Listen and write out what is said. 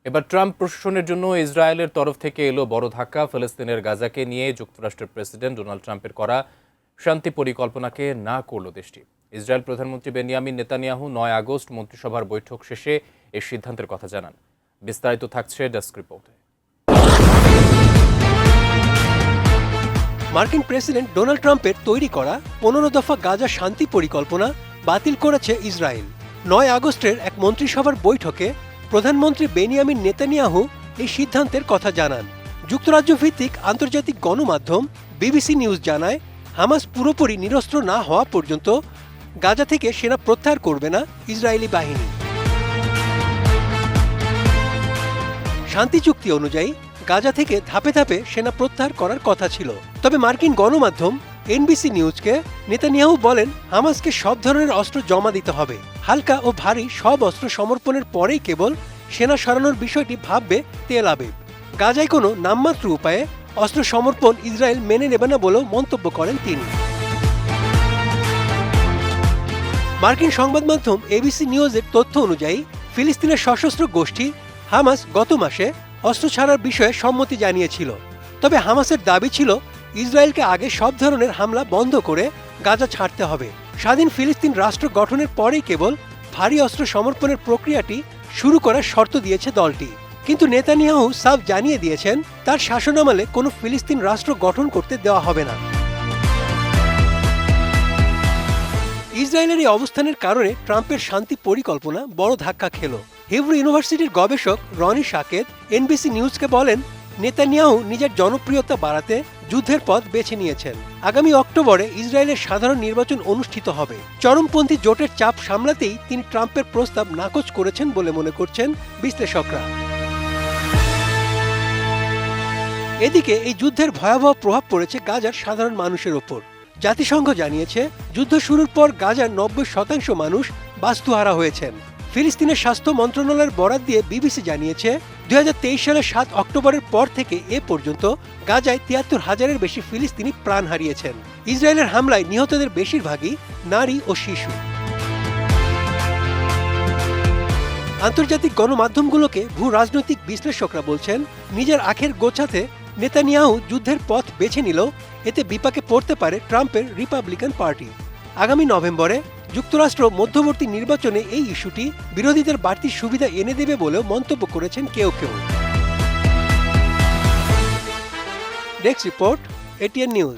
এবার ট্রাম্প প্রশাসনের জন্য ইসরায়েলের তরফ থেকে এলো বড় ধাক্কা। ফিলিস্তিনের গাজাকে নিয়ে যুক্তরাষ্ট্রের প্রেসিডেন্ট ডোনাল্ড ট্রাম্পের করা শান্তি পরিকল্পনাকে না করল দেশটি। ইসরায়েল প্রধানমন্ত্রী বেনিয়ামিন নেতানিয়াহু ৯ আগস্ট মন্ত্রিসভার বৈঠক শেষে এই সিদ্ধান্তের কথা জানান। বিস্তারিত থাকছে ডেস্ক রিপোর্টে। মার্কিন প্রেসিডেন্ট ডোনাল্ড ট্রাম্পের তৈরি করা ১৫ দফা গাজা শান্তি পরিকল্পনা বাতিল করেছে ইসরায়েল। ৯ আগস্টের এক মন্ত্রিসভার বৈঠকে প্রধানমন্ত্রী বেনিয়ামিন নেতানিয়াহু এই সিদ্ধান্তের কথা জানান। যুক্তরাজ্য ভিত্তিক আন্তর্জাতিক গণমাধ্যম বিবিসি নিউজ জানায়, হামাস পুরোপুরি নিরস্ত্র না হওয়া পর্যন্ত গাজা থেকে সেনা প্রত্যাহার করবে না ইসরায়েলি বাহিনী। শান্তি চুক্তি অনুযায়ী গাজা থেকে ধাপে ধাপে সেনা প্রত্যাহার করার কথা ছিল। তবে মার্কিন গণমাধ্যম এনবিসি নিউজকে নেতানিয়াহু বলেন, হামাসকে সব ধরনের অস্ত্র জমা দিতে হবে। হালকা ও ভারী সব অস্ত্র সমর্পণের পরেই কেবল সেনা সরানোর বিষয়টি ভাববে তেল আবিব। গাজায় কোনো নামমাত্র উপায়ে অস্ত্র সমর্পণ ইসরায়েল মেনে নেবে না বলেও মন্তব্য করেন তিনি। মার্কিন সংবাদ মাধ্যম এবিসি নিউজের তথ্য অনুযায়ী ফিলিস্তিনের সশস্ত্র গোষ্ঠী হামাস গত মাসে অস্ত্র ছাড়ার বিষয়ে সম্মতি জানিয়েছিল। তবে হামাসের দাবি ছিল ইসরায়েলকে আগে সব ধরনের হামলা বন্ধ করে গাজা ছাড়তে হবে। স্বাধীন ফিলিস্তিন রাষ্ট্র গঠনের পরেই কেবল ভারী অস্ত্র সমর্পণের প্রক্রিয়াটি শুরু করার শর্ত দিয়েছে দলটি। কিন্তু নেতানিয়াহু সাফ জানিয়ে দিয়েছেন, তার শাসনামলে কোনো ফিলিস্তিন রাষ্ট্র গঠন করতে দেওয়া হবে না। ইসরায়েলের এই অবস্থানের কারণে ট্রাম্পের শান্তি পরিকল্পনা বড় ধাক্কা খেল। হিব্রু ইউনিভার্সিটির গবেষক রনি সাকেত এনবিসি নিউজকে বলেন, নেতানিয়াহু নিজের জনপ্রিয়তা বাড়াতে যুদ্ধের পথ বেছে নিয়েছেন। আগামী অক্টোবরে ইসরায়েলের সাধারণ নির্বাচন অনুষ্ঠিত হবে। চরমপন্থী জোটের চাপ সামলাতেই তিনি ট্রাম্পের প্রস্তাব নাকচ করেছেন বলে মনে করছেন বিশ্লেষকরা। এদিকে এই যুদ্ধের ভয়াবহ প্রভাব পড়েছে গাজার সাধারণ মানুষের ওপর। জাতিসংঘ জানিয়েছে, যুদ্ধ শুরুর পর গাজার ৯০% মানুষ বাস্তুহারা হয়েছেন। ফিলিস্তিনের স্বাস্থ্য মন্ত্রণালয়ের বরাত দিয়ে বিবিসি জানিয়েছে, ২০২৩ সালের ৭ অক্টোবরের পর থেকে এ পর্যন্ত গাজায় ৭৩,০০০-এর বেশি ফিলিস্তিনি প্রাণ হারিয়েছেন। ইসরায়েলের হামলায় নিহতদের বেশিরভাগই নারী ও শিশু। আন্তর্জাতিক গণমাধ্যমগুলোকে ভূ রাজনৈতিক বিশ্লেষকরা বলছেন, নিজের আখের গোছাতে নেতানিয়াহু যুদ্ধের পথ বেছে নিলেও এতে বিপাকে পড়তে পারে ট্রাম্পের রিপাবলিকান পার্টি। আগামী নভেম্বরে যুক্তরাষ্ট্র মধ্যবর্তী নির্বাচনে এই ইস্যুটি বিরোধীদের বাড়তি সুবিধা এনে দেবে বলেও মন্তব্য করেছেন কেউ কেউ। Desk report, ATN news.